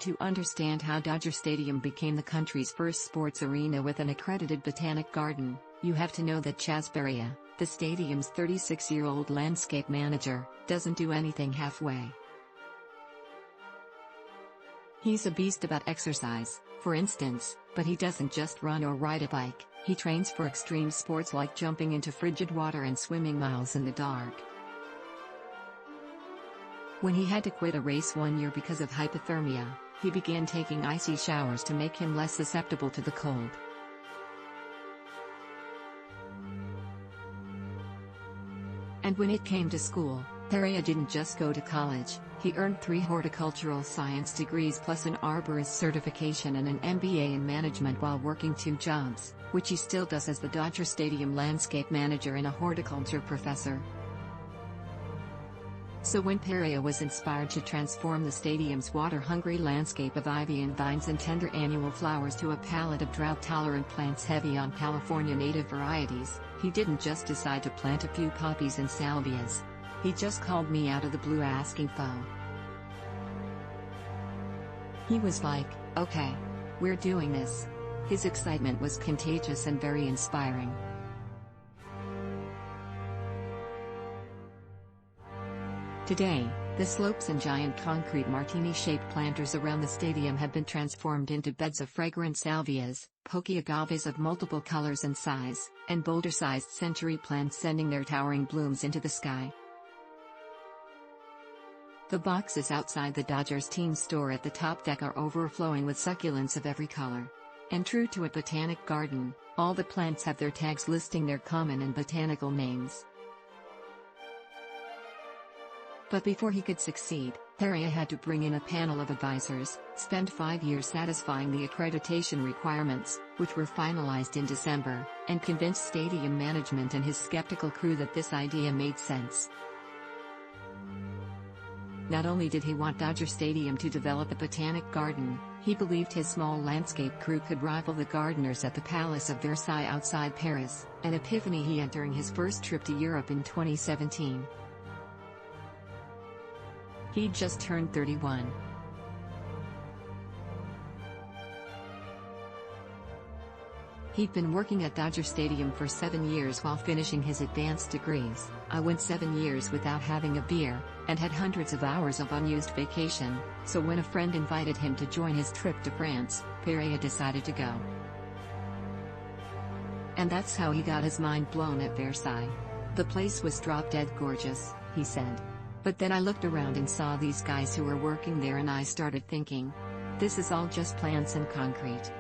To understand how Dodger Stadium became the country's first sports arena with an accredited Botanic Garden, you have to know that Chaz Perea, the stadium's 36-year-old landscape manager, doesn't do anything halfway. He's a beast about exercise, for instance, but he doesn't just run or ride a bike, he trains for extreme sports like jumping into frigid water and swimming miles in the dark. When he had to quit a race one year because of hypothermia, he began taking icy showers to make him less susceptible to the cold. And when it came to school, Perea didn't just go to college, he earned 3 horticultural science degrees plus an arborist certification and an MBA in management while working 2 jobs, which he still does as the Dodger Stadium landscape manager and a horticulture professor. So when Perea was inspired to transform the stadium's water-hungry landscape of ivy and vines and tender annual flowers to a palette of drought-tolerant plants heavy on California native varieties, he didn't just decide to plant a few poppies and salvias. He just called me out of the blue asking for. He was like, "Okay. We're doing this." His excitement was contagious and very inspiring. Today, the slopes and giant concrete martini-shaped planters around the stadium have been transformed into beds of fragrant salvias, pokey agaves of multiple colors and size, and boulder-sized century plants sending their towering blooms into the sky. The boxes outside the Dodgers team store at the top deck are overflowing with succulents of every color. And true to a botanic garden, all the plants have their tags listing their common and botanical names. But before he could succeed, Perea had to bring in a panel of advisors, spend 5 years satisfying the accreditation requirements, which were finalized in December, and convince stadium management and his skeptical crew that this idea made sense. Not only did he want Dodger Stadium to develop a botanic garden, he believed his small landscape crew could rival the gardeners at the Palace of Versailles outside Paris, an epiphany he had during his first trip to Europe in 2017. He'd just turned 31. He'd been working at Dodger Stadium for 7 years while finishing his advanced degrees. "I went 7 years without having a beer, and had hundreds of hours of unused vacation, so when a friend invited him to join his trip to France, Perea decided to go. And that's how he got his mind blown at Versailles. The place was drop-dead gorgeous," he said. "But then I looked around and saw these guys who were working there and I started thinking, this is all just plants and concrete.